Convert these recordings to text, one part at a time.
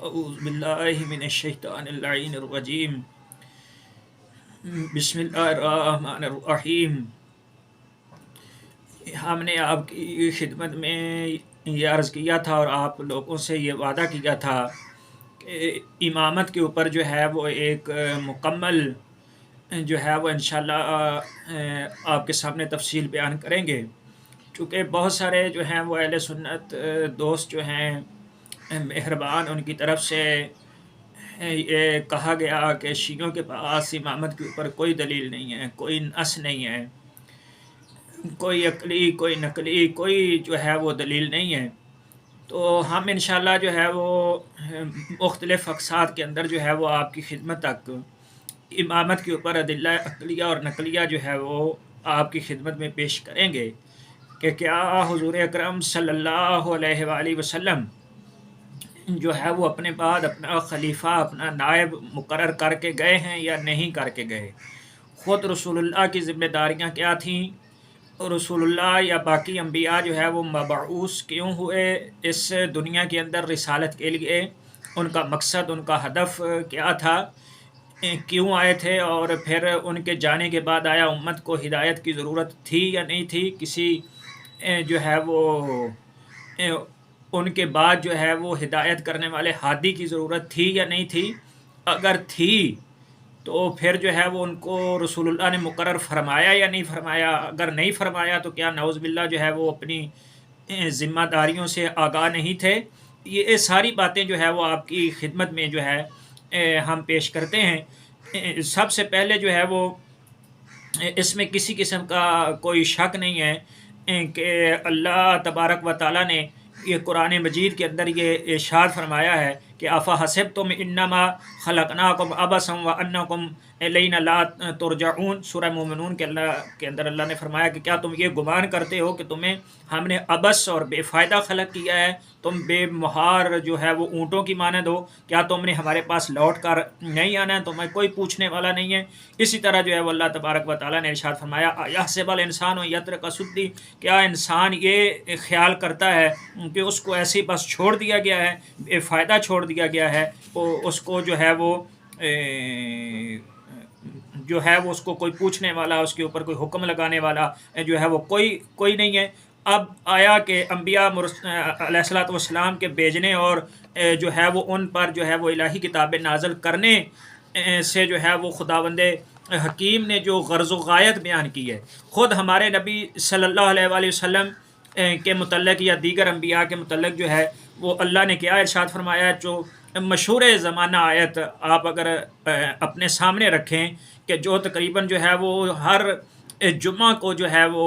اعوذ باللہ من الشیطان اللعین الرجیم بسم اللہ الرحمن الرحیم۔ ہم نے آپ کی خدمت میں یہ عرض کیا تھا اور آپ لوگوں سے یہ وعدہ کیا تھا کہ امامت کے اوپر جو ہے وہ ایک مکمل جو ہے وہ انشاءاللہ آپ کے سامنے تفصیل بیان کریں گے، چونکہ بہت سارے جو ہیں وہ اہل سنت دوست جو ہیں مہربان، ان کی طرف سے یہ کہا گیا کہ شیعوں کے پاس امامت کے اوپر کوئی دلیل نہیں ہے، کوئی نص نہیں ہے، کوئی عقلی کوئی نقلی کوئی جو ہے وہ دلیل نہیں ہے۔ تو ہم انشاءاللہ جو ہے وہ مختلف اقساط کے اندر جو ہے وہ آپ کی خدمت تک امامت کے اوپر ادلہ عقلیہ اور نقلیہ جو ہے وہ آپ کی خدمت میں پیش کریں گے کہ کیا حضور اکرم صلی اللہ علیہ وآلہ وسلم جو ہے وہ اپنے بعد اپنا خلیفہ اپنا نائب مقرر کر کے گئے ہیں یا نہیں کر کے گئے، خود رسول اللہ کی ذمہ داریاں کیا تھیں، رسول اللہ یا باقی انبیاء جو ہے وہ مبعوث کیوں ہوئے اس دنیا کے اندر رسالت کے لیے، ان کا مقصد ان کا ہدف کیا تھا، کیوں آئے تھے، اور پھر ان کے جانے کے بعد آیا امت کو ہدایت کی ضرورت تھی یا نہیں تھی، کسی جو ہے وہ ان کے بعد جو ہے وہ ہدایت کرنے والے ہادی کی ضرورت تھی یا نہیں تھی، اگر تھی تو پھر جو ہے وہ ان کو رسول اللہ نے مقرر فرمایا یا نہیں فرمایا، اگر نہیں فرمایا تو کیا نعوذ باللہ جو ہے وہ اپنی ذمہ داریوں سے آگاہ نہیں تھے۔ یہ ساری باتیں جو ہے وہ آپ کی خدمت میں جو ہے ہم پیش کرتے ہیں۔ سب سے پہلے جو ہے وہ اس میں کسی قسم کا کوئی شک نہیں ہے کہ اللہ تبارک و تعالیٰ نے یہ قرآن مجید کے اندر یہ ارشاد فرمایا ہے کہ افحسبتم انما خلقناکم عبثا وانکم الینا لا ترجعون، سورہ مومنون کے اندر اللہ نے فرمایا کہ کیا تم یہ گمان کرتے ہو کہ تمہیں ہم نے عبث اور بے فائدہ خلق کیا ہے، تم بے مہار جو ہے وہ اونٹوں کی مانند ہو، کیا تم نے ہمارے پاس لوٹ کر نہیں آنا ہے، تمہیں کوئی پوچھنے والا نہیں ہے۔ اسی طرح جو ہے وہ اللہ تبارک و تعالیٰ نے ارشاد فرمایا یحسب الانسان یترک سدی، کیا انسان یہ خیال کرتا ہے کہ اس کو ایسے بس چھوڑ دیا گیا ہے، بے فائدہ چھوڑ دیا گیا ہے، اس کو جو ہے وہ اس کو کوئی پوچھنے والا، اس کے اوپر کوئی حکم لگانے والا جو ہے وہ کوئی نہیں ہے۔ اب آیا کہ انبیاء علیہ الصلوۃ والسلام کے بھیجنے اور جو ہے وہ ان پر جو ہے وہ الہی کتابیں نازل کرنے سے جو ہے وہ خداوند حکیم نے جو غرض و غایت بیان کی ہے، خود ہمارے نبی صلی اللہ علیہ وآلہ وسلم کے متعلق یا دیگر انبیاء کے متعلق جو ہے وہ اللہ نے کیا ارشاد فرمایا، جو مشہور زمانہ آیت آپ اگر اپنے سامنے رکھیں کہ جو تقریباً جو ہے وہ ہر جمعہ کو جو ہے وہ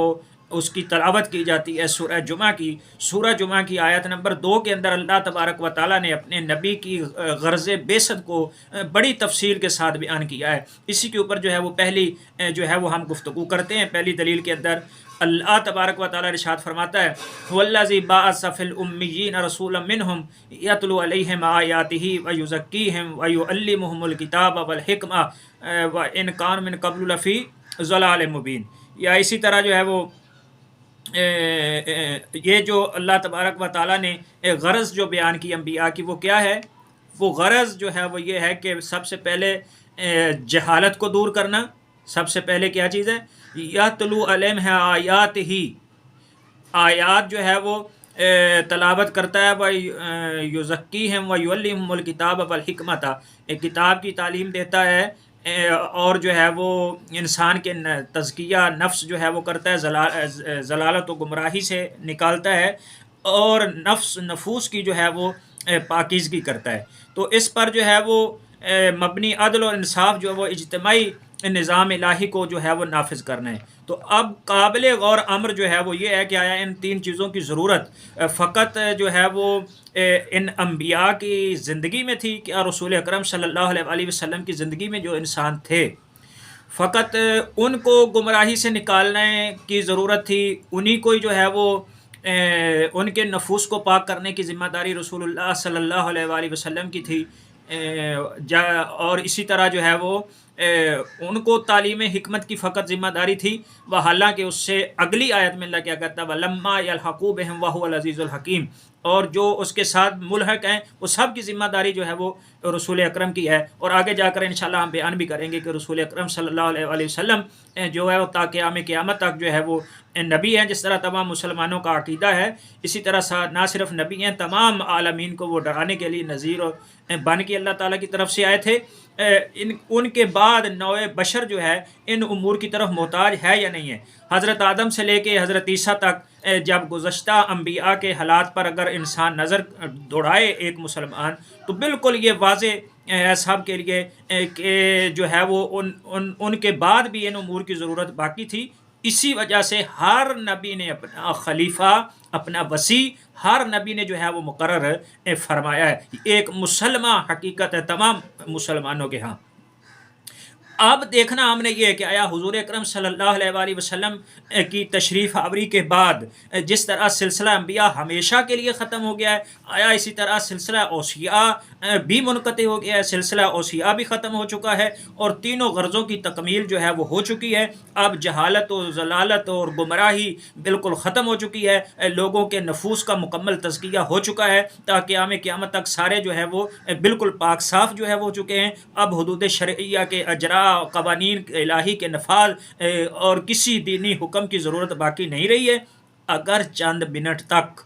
اس کی تلاوت کی جاتی ہے، سورہ جمعہ کی آیت نمبر 2 کے اندر اللہ تبارک و تعالیٰ نے اپنے نبی کی غرض بعثت کو بڑی تفصیل کے ساتھ بیان کیا ہے۔ اسی کے اوپر جو ہے وہ پہلی جو ہے وہ ہم گفتگو کرتے ہیں۔ پہلی دلیل کے اندر اللہ تبارک و تعالیٰ ارشاد فرماتا ہے وَالَّذِي بَعَثَ فِي الْأُمِّيِّينَ رَسُولًا مِّنْهُمْ يَتْلُو عَلَيْهِمْ آيَاتِهِ وَيُزَكِّيهِمْ وَيُعَلِّمُهُمُ الْكِتَابَ وَالْحِكْمَةَ وَإِنْ كَانُوا مِنْ قَبْلُ لَفِي ضَلَالٍ مُّبِينٍ۔ یا اسی طرح جو ہے وہ یہ جو اللہ تبارک و تعالیٰ نے غرض جو بیان کی انبیاء کی، وہ کیا ہے؟ وہ غرض جو ہے وہ یہ ہے کہ سب سے پہلے جہالت کو دور کرنا، سب سے پہلے کیا چیز ہے؟ یتلو علیہم آیات ہی، آیات جو ہے وہ تلاوت کرتا ہے، وَيُزَكِّيهِمْ وَيُعَلِّمُهُمُ الْكِتَابَ وَالْحِكْمَةَ، کتاب کی تعلیم دیتا ہے اور جو ہے وہ انسان کے تزکیہ نفس جو ہے وہ کرتا ہے، ضلالت و گمراہی سے نکالتا ہے، اور نفوس کی جو ہے وہ پاکیزگی کرتا ہے۔ تو اس پر جو ہے وہ مبنی عدل اور انصاف جو ہے وہ اجتماعی نظام الہی کو جو ہے وہ نافذ کرنا ہے۔ تو اب قابل غور امر جو ہے وہ یہ ہے کہ آیا ان تین چیزوں کی ضرورت فقط جو ہے وہ ان انبیاء کی زندگی میں تھی، کہ رسول اکرم صلی اللہ علیہ وآلہ وسلم کی زندگی میں جو انسان تھے فقط ان کو گمراہی سے نکالنے کی ضرورت تھی، انہی کو جو ہے وہ ان کے نفوس کو پاک کرنے کی ذمہ داری رسول اللہ صلی اللہ علیہ وآلہ وسلم کی تھی، اور اسی طرح جو ہے وہ ان کو تعلیم حکمت کی فقط ذمہ داری تھی۔ وہ حالانکہ اس سے اگلی آیت میں اللہ کیا کہتا ہے وَلَمَّا يَلْحَقُوا بِهِمْ وَهُوَ الْعَزِيزُ الْحَكِيمُ، اور جو اس کے ساتھ ملحق ہیں وہ سب کی ذمہ داری جو ہے وہ رسول اکرم کی ہے. اور آگے جا کر انشاءاللہ ہم بیان بھی کریں گے کہ رسول اکرم صلی اللہ علیہ وآلہ وسلم جو ہے وہ تا قیامت تک جو ہے وہ نبی ہیں. جس طرح تمام مسلمانوں کا عقیدہ ہے اسی طرح نہ صرف نبی ہیں، تمام عالمین کو وہ ڈرانے کے لیے نذیر بن کے اللہ تعالیٰ کی طرف سے آئے تھے. ان کے بعد نوع بشر جو ہے ان امور کی طرف محتاج ہے یا نہیں ہے؟ حضرت آدم سے لے کے حضرت عیسیٰ تک جب گزشتہ انبیاء کے حالات پر اگر انسان نظر دوڑائے ایک مسلمان تو بالکل یہ واضح ہے سب کے لیے کہ جو ہے وہ ان کے بعد بھی ان امور کی ضرورت باقی تھی. اسی وجہ سے ہر نبی نے اپنا خلیفہ، اپنا وصی، ہر نبی نے جو ہے وہ مقرر فرمایا ہے. ایک مسلمہ حقیقت ہے تمام مسلمانوں کے ہاں. اب دیکھنا ہم نے یہ ہے کہ آیا حضور اکرم صلی اللہ علیہ وآلہ وسلم کی تشریف آوری کے بعد جس طرح سلسلہ انبیاء ہمیشہ کے لیے ختم ہو گیا ہے، آیا اسی طرح سلسلہ اوصیاء بھی منقطع ہو گیا ہے؟ سلسلہ اوصیاء بھی ختم ہو چکا ہے اور تینوں غرضوں کی تکمیل جو ہے وہ ہو چکی ہے. اب جہالت و ضلالت اور گمراہی بالکل ختم ہو چکی ہے، لوگوں کے نفوس کا مکمل تزکیہ ہو چکا ہے تاکہ قیامت تک سارے جو ہے وہ بالکل پاک صاف جو ہے وہ ہو چکے ہیں. اب حدود شرعیہ کے اجراء، قوانین الہی کے نفاذ اور کسی دینی حکم کی ضرورت باقی نہیں رہی ہے. اگر چند منٹ تک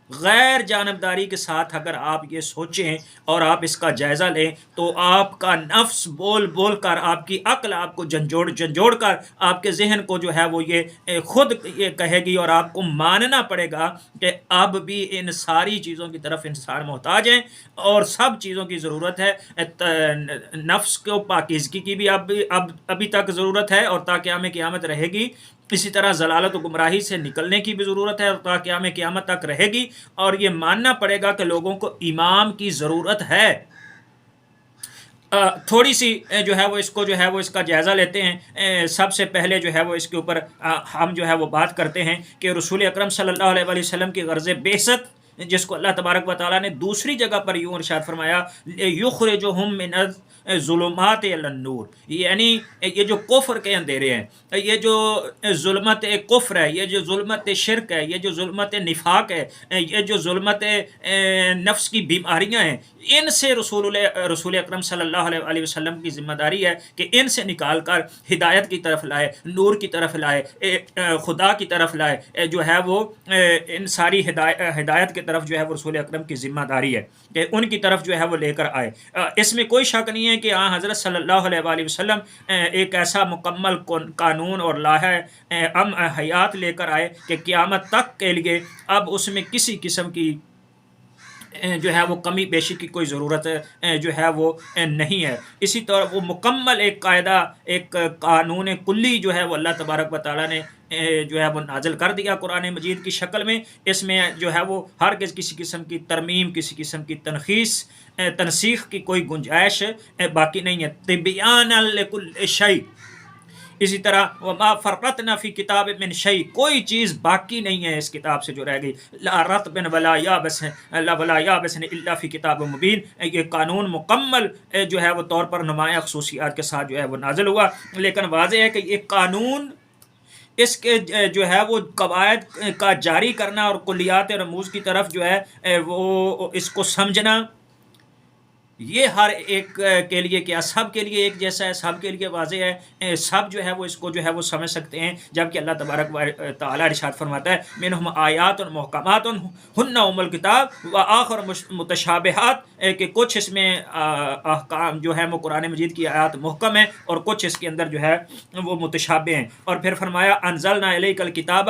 غیر جانبداری کے ساتھ اگر آپ یہ سوچیں اور آپ اس کا جائزہ لیں تو آپ کا نفس بول بول کر، آپ کی عقل آپ کو جھنجھوڑ کر، آپ کے ذہن کو جو ہے وہ یہ خود یہ کہے گی اور آپ کو ماننا پڑے گا کہ اب بھی ان ساری چیزوں کی طرف انسان محتاج ہیں اور سب چیزوں کی ضرورت ہے. نفس کو پاکیزگی کی بھی ابھی تک ضرورت ہے اور تا قیامت رہے گی. اسی طرح ضلالت و گمراہی سے نکلنے کی بھی ضرورت ہے اور تا قیامت تک رہے گی. اور یہ ماننا پڑے گا کہ لوگوں کو امام کی ضرورت ہے. تھوڑی سی جو ہے وہ اس کو جو ہے وہ اس کا جائزہ لیتے ہیں. سب سے پہلے جو ہے وہ اس کے اوپر ہم جو ہے وہ بات کرتے ہیں کہ رسول اکرم صلی اللہ علیہ وآلہ وسلم کی غرض بعثت، جس کو اللہ تبارک و تعالیٰ نے دوسری جگہ پر یوں ارشاد فرمایا یخرجہم من الظلمات الی النور، یعنی یہ جو کفر کے اندھیرے ہیں، یہ جو ظلمت کفر ہے، یہ جو ظلمت شرک ہے، یہ جو ظلمت نفاق ہے، یہ جو ظلمت نفس کی بیماریاں ہیں، ان سے رسول اکرم صلی اللہ علیہ وآلہ وسلم کی ذمہ داری ہے کہ ان سے نکال کر ہدایت کی طرف لائے، نور کی طرف لائے، خدا کی طرف لائے. جو ہے وہ ان ساری ہدایت کی طرف جو ہے وہ رسول اکرم کی ذمہ داری ہے کہ ان کی طرف جو ہے وہ لے کر آئے. اس میں کوئی شک نہیں ہے کہ حضرت صلی اللہ علیہ وآلہ وسلم ایک ایسا مکمل قانون اور لائحہ حیات لے کر آئے کہ قیامت تک کے لیے اب اس میں کسی قسم کی جو ہے وہ کمی بیشی کی کوئی ضرورت جو ہے وہ نہیں ہے. اسی طرح وہ مکمل ایک قاعدہ، ایک قانون کلی جو ہے وہ اللہ تبارک و تعالیٰ نے جو ہے وہ نازل کر دیا قرآن مجید کی شکل میں. اس میں جو ہے وہ ہرگز کسی قسم کی ترمیم، کسی قسم کی تنسیخ کی کوئی گنجائش باقی نہیں ہے. طبیانا لکل شیء، اسی طرح وما فرطنا فی کتاب من شیء، کوئی چیز باقی نہیں ہے اس کتاب سے جو رہ گئی. لا رطب ولا یابس الا فی کتاب مبین. یہ قانون مکمل جو ہے وہ طور پر نمایاں خصوصیات کے ساتھ جو ہے وہ نازل ہوا. لیکن واضح ہے کہ یہ قانون، اس کے جو ہے وہ قواعد کا جاری کرنا اور کلیات رموز کی طرف جو ہے وہ اس کو سمجھنا، یہ ہر ایک کے لیے کیا سب کے لیے ایک جیسا ہے، سب کے لیے واضح ہے. سب جو ہے وہ اس کو جو ہے وہ سمجھ سکتے ہیں. جبکہ اللہ تبارک و تعالیٰ ارشاد فرماتا ہے منہم آیات محکمات ہن ام الکتاب وآخر متشابہات، کہ کچھ اس میں احکام جو ہے وہ قرآن مجید کی آیات محکم ہیں اور کچھ اس کے اندر جو ہے وہ متشابہ ہیں. اور پھر فرمایا انزلنا الیک الکتاب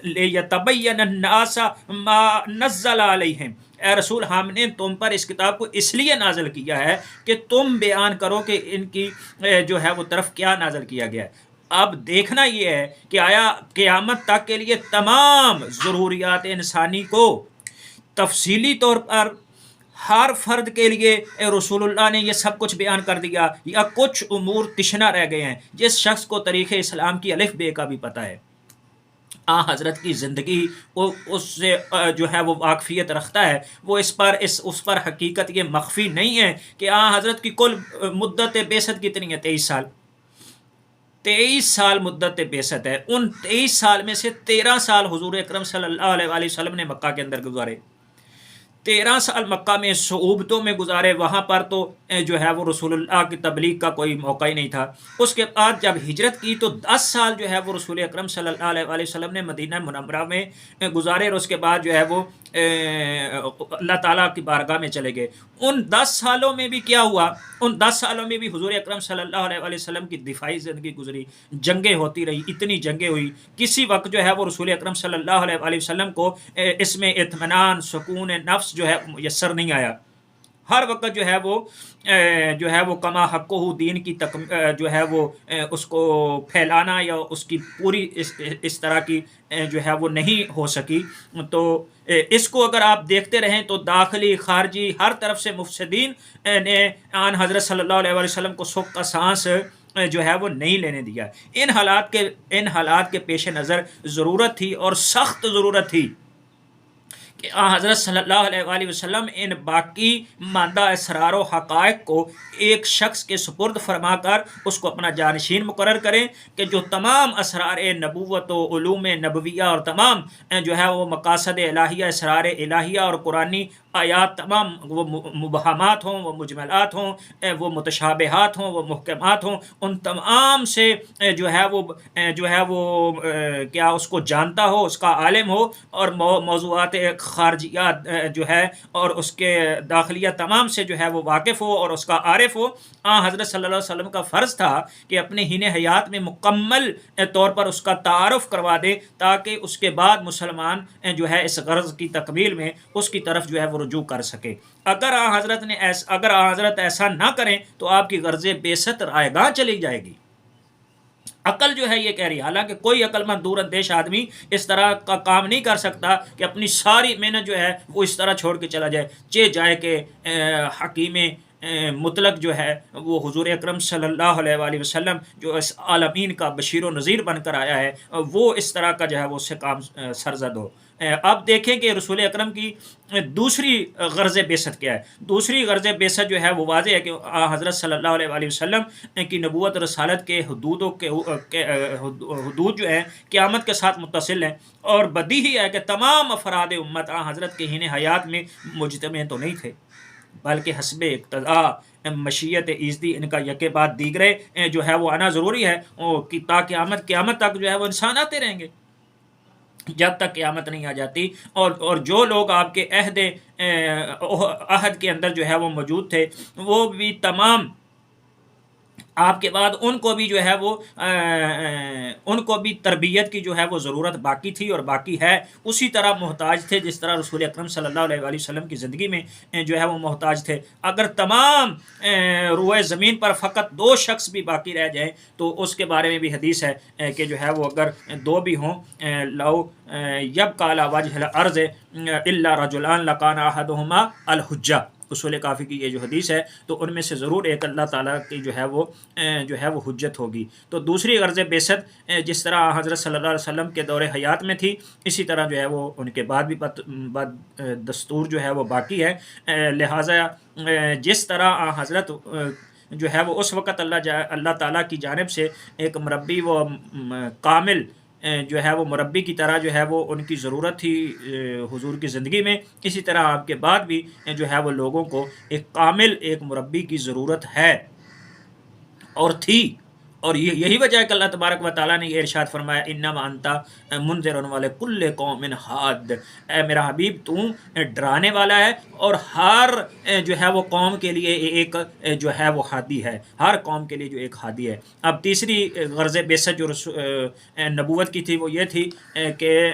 لیتبین الناس ما نزل علیہم، اے رسول ہم نے تم پر اس کتاب کو اس لیے نازل کیا ہے کہ تم بیان کرو کہ ان کی جو ہے وہ طرف کیا نازل کیا گیا ہے. اب دیکھنا یہ ہے کہ آیا قیامت تک کے لیے تمام ضروریات انسانی کو تفصیلی طور پر ہر فرد کے لیے رسول اللہ نے یہ سب کچھ بیان کر دیا، یا کچھ امور تشنہ رہ گئے ہیں؟ جس شخص کو تاریخ اسلام کی الف بے کا بھی پتہ ہے، حضرت کی زندگی اس سے جو ہے وہ واقفیت رکھتا ہے، وہ اس پر حقیقت یہ مخفی نہیں ہے کہ حضرت کی کل مدت بعثت کتنی ہے، 23 سال. 23 سال مدت بعثت ہے، ان 23 سال میں سے 13 سال حضور اکرم صلی اللہ علیہ وآلہ وسلم نے مکہ کے اندر گزارے، 13 سال مکہ میں صعوبتوں میں گزارے، وہاں پر تو جو ہے وہ رسول اللہ کی تبلیغ کا کوئی موقع ہی نہیں تھا۔ اس کے بعد جب ہجرت کی تو 10 سال جو ہے وہ رسول اکرم صلی اللہ علیہ وآلہ وسلم نے مدینہ منورہ میں گزارے، اور اس کے بعد جو ہے وہ اللہ تعالیٰ کی بارگاہ میں چلے گئے۔ ان 10 سالوں میں بھی کیا ہوا؟ ان 10 سالوں میں بھی حضور اکرم صلی اللہ علیہ وآلہ وسلم کی دفاعی زندگی گزری، جنگیں ہوتی رہی، اتنی جنگیں ہوئی، کسی وقت جو ہے وہ رسول اکرم صلی اللہ علیہ وآلہ وسلم کو اس میں اطمینان، سکون نفس جو ہے میسر نہیں آیا۔ ہر وقت جو ہے وہ کما حق ہو دین کی جو ہے وہ اس کو پھیلانا یا اس کی پوری اس طرح کی جو ہے وہ نہیں ہو سکی۔ تو اس کو اگر آپ دیکھتے رہیں تو داخلی خارجی ہر طرف سے مفسدین نے آن حضرت صلی اللہ علیہ وآلہ وسلم کو سکھ کا سانس جو ہے وہ نہیں لینے دیا۔ ان حالات کے پیش نظر ضرورت تھی، اور سخت ضرورت تھی، کہ حضرت صلی اللہ علیہ وآلہ وسلم ان باقی ماندہ اسرار و حقائق کو ایک شخص کے سپرد فرما کر اس کو اپنا جانشین مقرر کریں، کہ جو تمام اسرار نبوت و علوم نبویہ اور تمام جو ہے وہ مقاصد الہیہ، اسرار الہیہ اور قرآنی آیات، تمام وہ مبہمات ہوں، وہ مجملات ہوں، وہ متشابہات ہوں، وہ محکمات ہوں، ان تمام سے جو ہے وہ کیا اس کو جانتا ہو، اس کا عالم ہو، اور موضوعات خارجیات جو ہے اور اس کے داخلیہ تمام سے جو ہے وہ واقف ہو اور اس کا عارف ہو۔ حضرت صلی اللہ علیہ وسلم کا فرض تھا کہ اپنے ہین حیات میں مکمل طور پر اس کا تعارف کروا دے، تاکہ اس کے بعد مسلمان جو ہے اس غرض کی تکمیل میں اس کی طرف جو ہے وہ رجوع کر سکے۔ اگر حضرت ایسا نہ کریں تو آپ کی غرض بعثت رائے گاہ چلی جائے گی۔ عقل جو ہے یہ کہہ رہی، حالانکہ کوئی عقل مند دور اندیش آدمی اس طرح کا کام نہیں کر سکتا کہ اپنی ساری محنت جو ہے وہ اس طرح چھوڑ کے چلا جائے کہ حکیم مطلق جو ہے وہ حضور اکرم صلی اللہ علیہ وآلہ وسلم جو اس عالمین کا بشیر و نذیر بن کر آیا ہے، وہ اس طرح کا جو ہے وہ اس سے کام سرزد ہو۔ اب دیکھیں کہ رسول اکرم کی دوسری غرض بعثت کیا ہے۔ دوسری غرض بعثت جو ہے وہ واضح ہے کہ حضرت صلی اللہ علیہ وآلہ وسلم کی نبوت رسالت کے حدود جو ہیں قیامت کے ساتھ متصل ہیں، اور بدیہی ہے کہ تمام افراد امت حضرت کے ہین حیات میں مجتمع تو نہیں تھے، بلکہ حسب اقتضاء مشیت ایزدی ان کا یکے بعد دیگرے جو ہے وہ آنا ضروری ہے، تا قیامت تک جو ہے وہ انسان آتے رہیں گے جب تک قیامت نہیں آ جاتی۔ اور جو لوگ آپ کے عہد کے اندر جو ہے وہ موجود تھے، وہ بھی تمام آپ کے بعد ان کو بھی جو ہے وہ ان کو بھی تربیت کی جو ہے وہ ضرورت باقی تھی اور باقی ہے، اسی طرح محتاج تھے جس طرح رسول اکرم صلی اللہ علیہ وآلہ وسلم کی زندگی میں جو ہے وہ محتاج تھے۔ اگر تمام روئے زمین پر فقط 2 شخص بھی باقی رہ جائیں تو اس کے بارے میں بھی حدیث ہے کہ جو ہے وہ اگر 2 بھی ہوں، لو یبقى علی وجہ الارض الا رجلان لکان احدہما الحجہ، اصول کافی کی یہ جو حدیث ہے، تو ان میں سے ضرور ایک اللہ تعالیٰ کی جو ہے وہ حجت ہوگی۔ تو دوسری غرض بعثت جس طرح حضرت صلی اللہ علیہ وسلم کے دور حیات میں تھی، اسی طرح جو ہے وہ ان کے بعد بھی دستور جو ہے وہ باقی ہے۔ لہٰذا جس طرح حضرت جو ہے وہ اس وقت اللہ تعالیٰ کی جانب سے ایک مربی و کامل جو ہے وہ مربی کی طرح جو ہے وہ ان کی ضرورت تھی حضور کی زندگی میں، اسی طرح آپ کے بعد بھی جو ہے وہ لوگوں کو ایک کامل ایک مربی کی ضرورت ہے اور تھی۔ اور یہی وجہ ہے کہ اللہ تبارک و تعالیٰ نے یہ ارشاد فرمایا، انما انت منذر ولکل قوم حاد، اے میرا حبیب تو ڈرانے والا ہے اور ہر جو ہے وہ قوم کے لیے ایک جو ہے وہ ہادی ہے، ہر قوم کے لیے جو ایک ہادی ہے۔ اب تیسری غرض بعثت جو نبوت کی تھی وہ یہ تھی کہ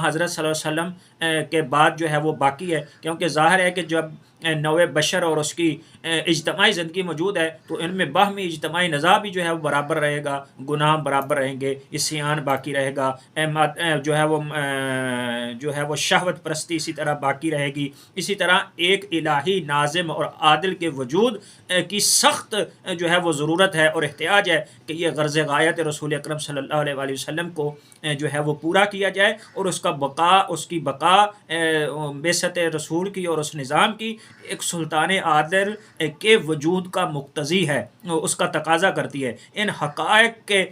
حضرت صلی اللہ علیہ وسلم کے بعد جو ہے وہ باقی ہے، کیونکہ ظاہر ہے کہ جب نوع بشر اور اس کی اجتماعی زندگی موجود ہے تو ان میں باہمی اجتماعی نزاع بھی جو ہے وہ برابر رہے گا، گناہ برابر رہیں گے، عصیان باقی رہے گا، جو ہے وہ شہوت پرستی اسی طرح باقی رہے گی۔ اسی طرح ایک الہی ناظم اور عادل کے وجود کی سخت جو ہے وہ ضرورت ہے اور احتیاج ہے کہ یہ غرض غایت رسول اکرم صلی اللہ علیہ وآلہ وسلم کو جو ہے وہ پورا کیا جائے، اور اس کی بقا بعثت رسول کی اور اس نظام کی ایک سلطان عادل کے وجود کا مقتضی ہے، اس کا تقاضا کرتی ہے۔ ان حقائق کے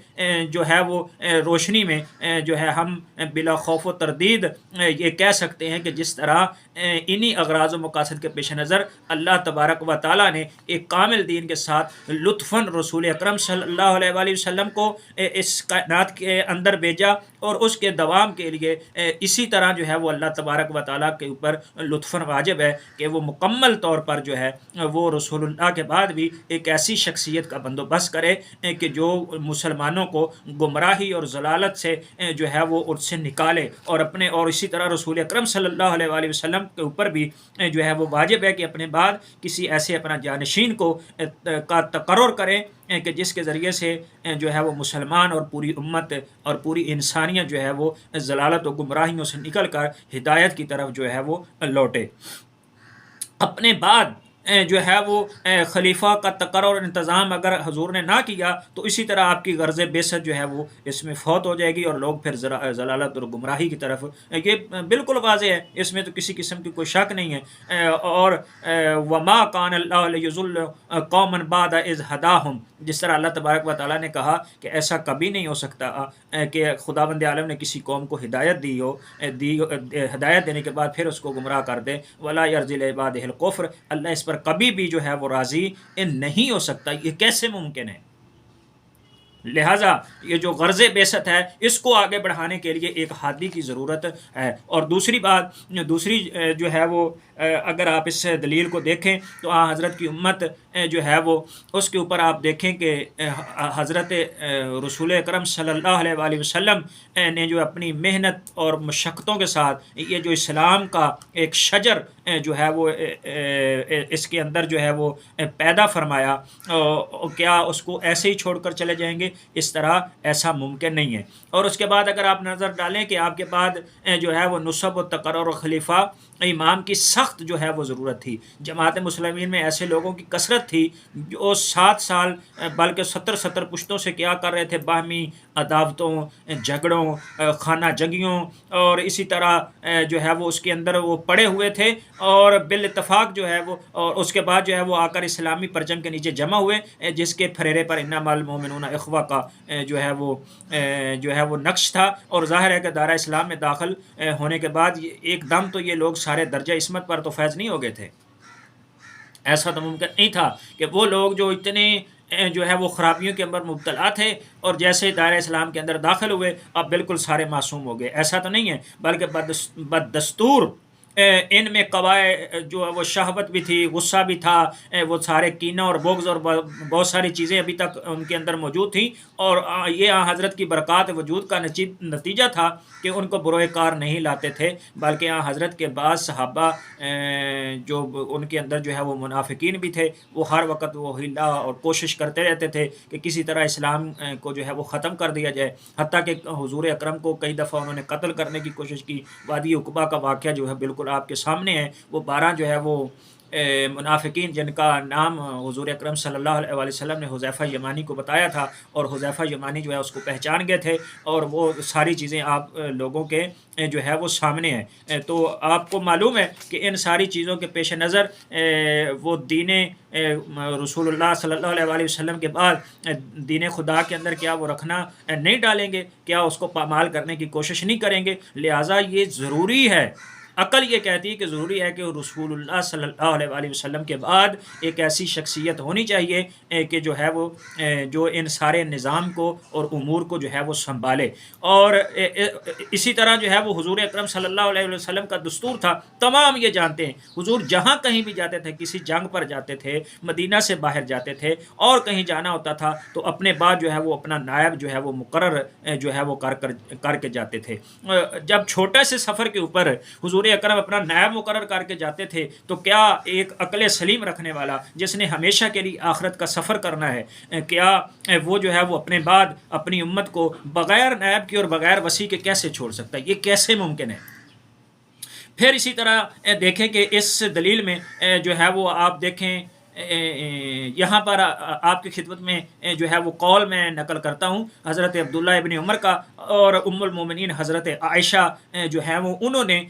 جو ہے وہ روشنی میں جو ہے ہم بلا خوف و تردید یہ کہہ سکتے ہیں کہ جس طرح انہی اغراض و مقاصد کے پیش نظر اللہ تبارک و تعالیٰ نے ایک کامل دین کے ساتھ لطفاً رسول اکرم صلی اللہ علیہ وآلہ وسلم کو اس کائنات کے اندر بھیجا، اور اس کے دوام کے لیے اسی طرح جو ہے وہ اللہ تبارک و تعالیٰ کے اوپر لطفاً واجب ہے کہ وہ مکمل طور پر جو ہے وہ رسول اللہ کے بعد بھی ایک ایسی شخصیت کا بندوبست کرے کہ جو مسلمانوں کو گمراہی اور ضلالت سے جو ہے وہ اس سے نکالے، اور اسی طرح رسول اکرم صلی اللہ علیہ وآلہ وسلم کے اوپر بھی جو ہے وہ واجب ہے کہ اپنے بعد کسی ایسے اپنا جانشین کا تقرر کریں کہ جس کے ذریعے سے جو ہے وہ مسلمان اور پوری امت اور پوری انسانیت جو ہے وہ ضلالت و گمراہیوں سے نکل کر ہدایت کی طرف جو ہے وہ لوٹے۔ اپنے بعد جو ہے وہ خلیفہ کا تقرر اور انتظام اگر حضور نے نہ کیا تو اسی طرح آپ کی غرض بعثت جو ہے وہ اس میں فوت ہو جائے گی، اور لوگ پھر ضلالت اور گمراہی کی طرف، یہ بالکل واضح ہے، اس میں تو کسی قسم کی کوئی شک نہیں ہے۔ اور وما کان اللہ لیضل قوما بعد اذ ہداہم، جس طرح اللہ تبارک و تعالیٰ نے کہا کہ ایسا کبھی نہیں ہو سکتا کہ خداوند عالم نے کسی قوم کو ہدایت ہدایت دینے کے بعد پھر اس کو گمراہ کر دے۔ ولا یرضی لعبادہ الکفر، اللہ اس پر کبھی بھی جو ہے وہ راضی نہیں ہو سکتا، یہ کیسے ممکن ہے؟ لہٰذا یہ جو غرض بعثت ہے اس کو آگے بڑھانے کے لیے ایک ہادی کی ضرورت ہے۔ اور دوسری جو ہے وہ اگر آپ اس دلیل کو دیکھیں تو حضرت کی امت جو ہے وہ اس کے اوپر آپ دیکھیں کہ حضرت رسول اکرم صلی اللہ علیہ وآلہ وسلم نے جو اپنی محنت اور مشقتوں کے ساتھ یہ جو اسلام کا ایک شجر جو ہے وہ اس کے اندر جو ہے وہ پیدا فرمایا، کیا اس کو ایسے ہی چھوڑ کر چلے جائیں گے؟ اس طرح ایسا ممکن نہیں ہے۔ اور اس کے بعد اگر آپ نظر ڈالیں کہ آپ کے بعد جو ہے وہ نصب و تقرر و خلیفہ امام کی سخت جو ہے وہ ضرورت تھی۔ جماعت مسلمین میں ایسے لوگوں کی کثرت تھی جو 7 سال بلکہ 70 پشتوں سے کیا کر رہے تھے، باہمی عداوتوں، جھگڑوں، خانہ جنگیوں، اور اسی طرح جو ہے وہ اس کے اندر وہ پڑے ہوئے تھے، اور بالاتفاق جو ہے وہ اور اس کے بعد جو ہے وہ آ کر اسلامی پرچم کے نیچے جمع ہوئے، جس کے پھریرے پر انما المؤمنون اخوہ کا جو ہے وہ نقش تھا۔ اور ظاہر ہے کہ دائرہ اسلام میں داخل ہونے کے بعد ایک دم تو یہ لوگ سارے درجہ عصمت پر تو فیض نہیں ہو گئے تھے، ایسا تو ممکن نہیں تھا کہ وہ لوگ جو اتنے جو ہے وہ خرابیوں کے اندر مبتلا تھے اور جیسے دائرہ اسلام کے اندر داخل ہوئے اب بالکل سارے معصوم ہو گئے، ایسا تو نہیں ہے، بلکہ بدستور ان میں جو وہ شہوت بھی تھی، غصہ بھی تھا، وہ سارے کینہ اور بغض اور بہت ساری چیزیں ابھی تک ان کے اندر موجود تھیں، اور یہ حضرت کی برکات وجود کا نتیجہ تھا کہ ان کو بروئے کار نہیں لاتے تھے، بلکہ حضرت کے بعض صحابہ جو ان کے اندر جو ہے وہ منافقین بھی تھے، وہ ہر وقت وہ ہلا اور کوشش کرتے رہتے تھے کہ کسی طرح اسلام کو جو ہے وہ ختم کر دیا جائے، حتیٰ کہ حضور اکرم کو کئی دفعہ انہوں نے قتل کرنے کی کوشش کی۔ وادی عقبہ کا واقعہ جو ہے بالکل آپ کے سامنے ہے، وہ 12 جو ہے وہ منافقین جن کا نام حضور اکرم صلی اللہ علیہ وسلم نے حذیفہ یمانی کو بتایا تھا، اور حذیفہ یمانی جو ہے اس کو پہچان گئے تھے، اور وہ ساری چیزیں آپ لوگوں کے جو ہے وہ سامنے ہیں۔ تو آپ کو معلوم ہے کہ ان ساری چیزوں کے پیش نظر وہ دین رسول اللہ صلی اللہ علیہ وآلہ وسلم کے بعد دین خدا کے اندر کیا وہ رکھنا نہیں ڈالیں گے، کیا اس کو پامال کرنے کی کوشش نہیں کریں گے؟ لہٰذا یہ ضروری ہے، عقل یہ کہتی ہے کہ ضروری ہے کہ رسول اللہ صلی اللہ علیہ وآلہ وسلم کے بعد ایک ایسی شخصیت ہونی چاہیے کہ جو ہے وہ جو ان سارے نظام کو اور امور کو جو ہے وہ سنبھالے۔ اور اسی طرح جو ہے وہ حضور اکرم صلی اللہ علیہ وسلم کا دستور تھا، تمام یہ جانتے ہیں، حضور جہاں کہیں بھی جاتے تھے، کسی جنگ پر جاتے تھے، مدینہ سے باہر جاتے تھے اور کہیں جانا ہوتا تھا تو اپنے بعد جو ہے وہ اپنا نائب جو ہے وہ مقرر جو ہے وہ کر کے جاتے تھے۔ جب چھوٹے سے سفر کے اوپر حضور اکرم اپنا نائب مقرر کر کے جاتے تھے تو کیا ایک عقل سلیم رکھنے والا جس نے ہمیشہ کے لیے آخرت کا سفر کرنا ہے، کیا وہ جو ہے وہ اپنے بعد اپنی امت کو بغیر نائب کے اور بغیر وصی کے کیسے چھوڑ سکتا ہے؟ یہ کیسے ممکن ہے؟ پھر اسی طرح دیکھیں کہ اس دلیل میں جو ہے وہ آپ دیکھیں یہاں پر آپ کی خدمت میں جو ہے وہ قول میں نقل کرتا ہوں حضرت عبداللہ ابن عمر کا، اور ام المومنین حضرت عائشہ جو ہے وہ انہوں نے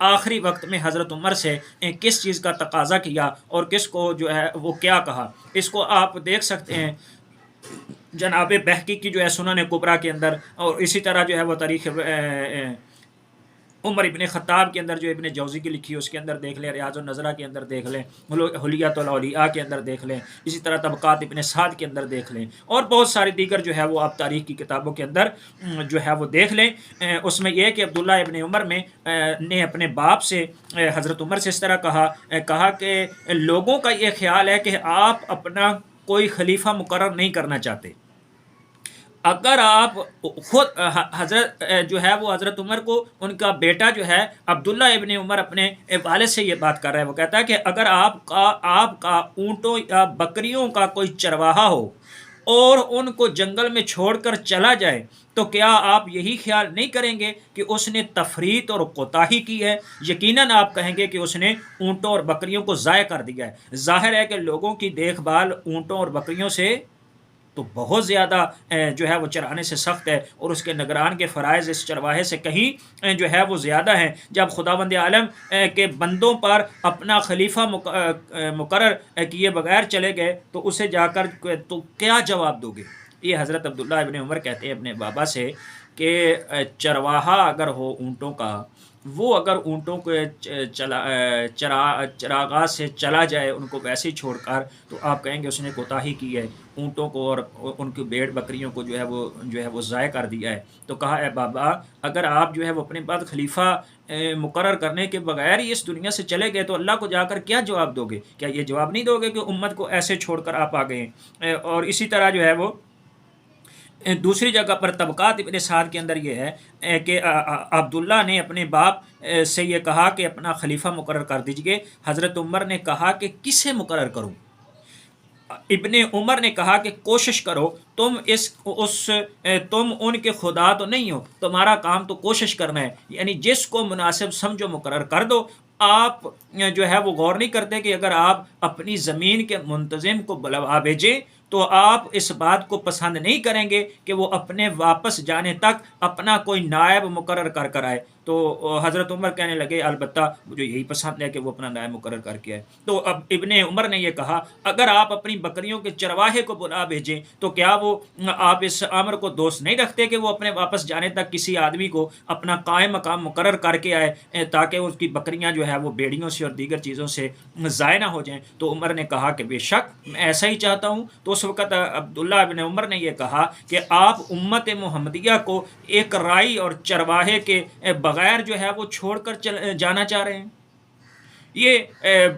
آخری وقت میں حضرت عمر سے کس چیز کا تقاضا کیا اور کس کو جو ہے وہ کیا کہا، اس کو آپ دیکھ سکتے ہیں جناب بہقی کی جو ہے سنن کبریٰ کے اندر، اور اسی طرح جو ہے وہ تاریخ عمر ابن خطاب کے اندر جو ابن جوزی کی لکھی ہے اس کے اندر دیکھ لیں، ریاض النظرہ کے اندر دیکھ لیں، حلیۃ الاولیاء کے اندر دیکھ لیں، اسی طرح طبقات ابن سعد کے اندر دیکھ لیں، اور بہت ساری دیگر جو ہے وہ آپ تاریخ کی کتابوں کے اندر جو ہے وہ دیکھ لیں۔ اس میں یہ کہ عبداللہ ابن عمر نے اپنے باپ سے حضرت عمر سے اس طرح کہا کہ لوگوں کا یہ خیال ہے کہ آپ اپنا کوئی خلیفہ مقرر نہیں کرنا چاہتے، اگر آپ خود حضرت جو ہے وہ حضرت عمر کو ان کا بیٹا جو ہے عبداللہ ابن عمر اپنے والد سے یہ بات کر رہا ہے، وہ کہتا ہے کہ اگر آپ کا اونٹوں یا بکریوں کا کوئی چرواہا ہو اور ان کو جنگل میں چھوڑ کر چلا جائے تو کیا آپ یہی خیال نہیں کریں گے کہ اس نے تفریط اور کوتاہی کی ہے؟ یقیناً آپ کہیں گے کہ اس نے اونٹوں اور بکریوں کو ضائع کر دیا ہے۔ ظاہر ہے کہ لوگوں کی دیکھ بھال اونٹوں اور بکریوں سے تو بہت زیادہ جو ہے وہ چرانے سے سخت ہے، اور اس کے نگران کے فرائض اس چرواہے سے کہیں جو ہے وہ زیادہ ہیں۔ جب خداوند عالم کے بندوں پر اپنا خلیفہ مقرر کیے بغیر چلے گئے تو اسے جا کر تو کیا جواب دو گے؟ یہ حضرت عبداللہ ابن عمر کہتے ہیں اپنے بابا سے کہ چرواہا اگر ہو اونٹوں کا، وہ اگر اونٹوں کو چراغاہ سے چلا جائے ان کو ویسے ہی چھوڑ کر، تو آپ کہیں گے اس نے کوتاہی کی ہے، اونٹوں کو اور ان کی بھیڑ بکریوں کو جو ہے وہ ضائع کر دیا ہے۔ تو کہا اے بابا، اگر آپ جو ہے وہ اپنے بعد خلیفہ مقرر کرنے کے بغیر ہی اس دنیا سے چلے گئے تو اللہ کو جا کر کیا جواب دو گے؟ کیا یہ جواب نہیں دو گے کہ امت کو ایسے چھوڑ کر آپ آ گئے ہیں؟ اور اسی طرح جو ہے وہ دوسری جگہ پر طبقات ابن سعد کے اندر یہ ہے کہ عبداللہ نے اپنے باپ سے یہ کہا کہ اپنا خلیفہ مقرر کر دیجئے۔ حضرت عمر نے کہا کہ کسے مقرر کروں؟ ابن عمر نے کہا کہ کوشش کرو، تم ان کے خدا تو نہیں ہو، تمہارا کام تو کوشش کرنا ہے، یعنی جس کو مناسب سمجھو مقرر کر دو۔ آپ جو ہے وہ غور نہیں کرتے کہ اگر آپ اپنی زمین کے منتظم کو بلوا بھیجیں تو آپ اس بات کو پسند نہیں کریں گے کہ وہ اپنے واپس جانے تک اپنا کوئی نائب مقرر کر آئے۔ تو حضرت عمر کہنے لگے البتہ مجھے یہی پسند ہے کہ وہ اپنا نائب مقرر کر کے آئے۔ تو اب ابن عمر نے یہ کہا اگر آپ اپنی بکریوں کے چرواہے کو بلا بھیجیں تو کیا وہ آپ اس امر کو دوست نہیں رکھتے کہ وہ اپنے واپس جانے تک کسی آدمی کو اپنا قائم مقام مقرر کر کے آئے تاکہ اس کی بکریاں جو ہے وہ بیڑیوں سے اور دیگر چیزوں سے ضائع نہ ہو جائیں؟ تو عمر نے کہا کہ بے شک میں ایسا ہی چاہتا ہوں۔ تو اس وقت عبداللہ ابن عمر نے یہ کہا کہ آپ امت محمدیہ کو ایک رائی اور چرواہے کے بغیر جو ہے وہ چھوڑ کر جانا چاہ رہے ہیں؟ یہ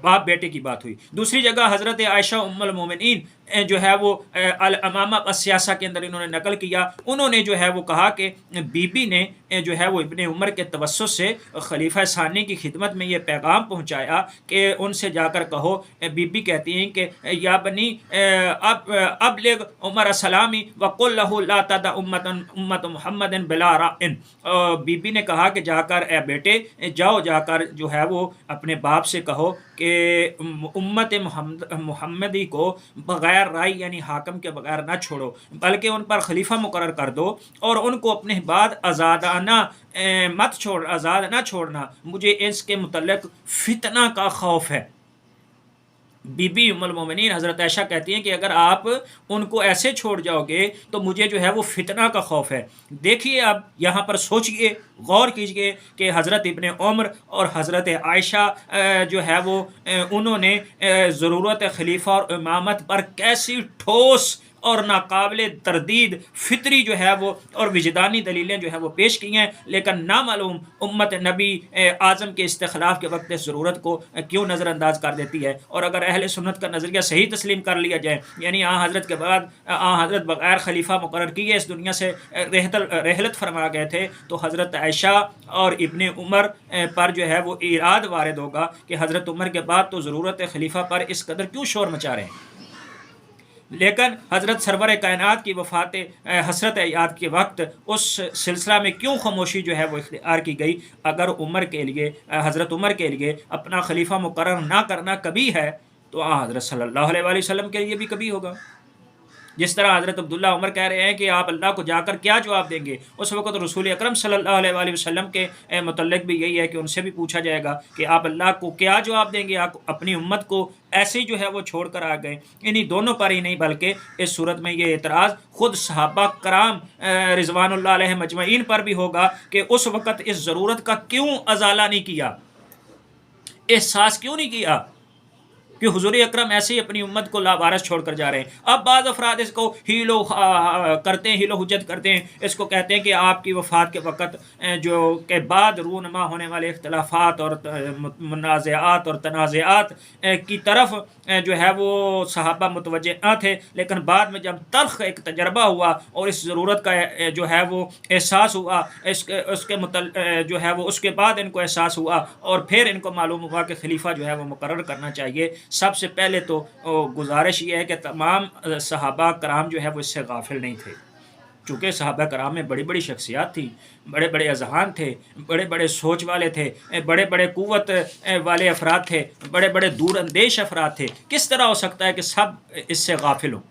باپ بیٹے کی بات ہوئی۔ دوسری جگہ حضرت عائشہ ام المومنین جو ہے وہ الامامہ السیاسہ کے اندر انہوں نے نقل کیا، انہوں نے جو ہے وہ کہا کہ بی بی نے جو ہے وہ ابن عمر کے توسط سے خلیفہ ثانی کی خدمت میں یہ پیغام پہنچایا کہ ان سے جا کر کہو، بی بی کہتی ہیں کہ یا بنی ابلغ عمر سلامی وقل لہ لا تدع امت محمد بلا رائن۔ بی بی نے کہا کہ جا کر اے بیٹے جاؤ، جا کر جو ہے وہ اپنے باپ سے کہو کہ امت محمدی کو بغیر رائی یعنی حاکم کے بغیر نہ چھوڑو، بلکہ ان پر خلیفہ مقرر کر دو اور ان کو اپنے بعد آزاد نہ چھوڑنا، مجھے اس کے متعلق فتنہ کا خوف ہے۔ بی بی ام المومنین حضرت عائشہ کہتی ہیں کہ اگر آپ ان کو ایسے چھوڑ جاؤ گے تو مجھے جو ہے وہ فتنہ کا خوف ہے۔ دیکھیے اب یہاں پر سوچئے، غور کیجئے کہ حضرت ابن عمر اور حضرت عائشہ جو ہے وہ انہوں نے ضرورت خلیفہ اور امامت پر کیسی ٹھوس اور ناقابل تردید فطری جو ہے وہ اور وجدانی دلیلیں جو ہے وہ پیش کی ہیں، لیکن نامعلوم امت نبی اعظم کے استخلاف کے وقت اس ضرورت کو کیوں نظر انداز کر دیتی ہے۔ اور اگر اہل سنت کا نظریہ صحیح تسلیم کر لیا جائے، یعنی حضرت کے بعد حضرت بغیر خلیفہ مقرر کیے اس دنیا سے رحلت فرما گئے تھے، تو حضرت عائشہ اور ابن عمر پر جو ہے وہ ایراد وارد ہوگا کہ حضرت عمر کے بعد تو ضرورت خلیفہ پر اس قدر کیوں شور مچا رہے ہیں۔ لیکن حضرت سرور کائنات کی وفات حسرت یاد کے وقت اس سلسلہ میں کیوں خاموشی جو ہے وہ اختیار کی گئی؟ اگر حضرت عمر کے لیے اپنا خلیفہ مقرر نہ کرنا کبھی ہے تو حضرت صلی اللہ علیہ وآلہ وسلم کے لیے بھی کبھی ہوگا. جس طرح حضرت عبداللہ عمر کہہ رہے ہیں کہ آپ اللہ کو جا کر کیا جواب دیں گے، اس وقت رسول اکرم صلی اللہ علیہ وآلہ وسلم کے متعلق بھی یہی ہے کہ ان سے بھی پوچھا جائے گا کہ آپ اللہ کو کیا جواب دیں گے. آپ اپنی امت کو ایسے ہی جو ہے وہ چھوڑ کر آ گئے. انہی دونوں پر ہی نہیں بلکہ اس صورت میں یہ اعتراض خود صحابہ کرام رضوان اللہ علیہ مجمعین پر بھی ہوگا کہ اس وقت اس ضرورت کا کیوں ازالہ نہیں کیا، احساس کیوں نہیں کیا کہ حضور اکرم ایسے ہی اپنی امت کو لاوارث چھوڑ کر جا رہے ہیں. اب بعض افراد اس کو ہیلو کرتے ہیں، ہیلو حجت کرتے ہیں، اس کو کہتے ہیں کہ آپ کی وفات کے وقت جو کہ بعد رونما ہونے والے اختلافات اور منازعات اور تنازعات کی طرف جو ہے وہ صحابہ متوجہ نہ تھے، لیکن بعد میں جب تلخ ایک تجربہ ہوا اور اس ضرورت کا جو ہے وہ احساس ہوا، اس کے جو ہے وہ اس کے بعد ان کو احساس ہوا اور پھر ان کو معلوم ہوا کہ خلیفہ جو ہے وہ مقرر کرنا چاہیے. سب سے پہلے تو گزارش یہ ہے کہ تمام صحابہ کرام جو ہے وہ اس سے غافل نہیں تھے، چونکہ صحابہ کرام میں بڑی بڑی شخصیات تھیں، بڑے بڑے اذہان تھے، بڑے بڑے سوچ والے تھے، بڑے بڑے قوت والے افراد تھے، بڑے بڑے دور اندیش افراد تھے. کس طرح ہو سکتا ہے کہ سب اس سے غافل ہوں؟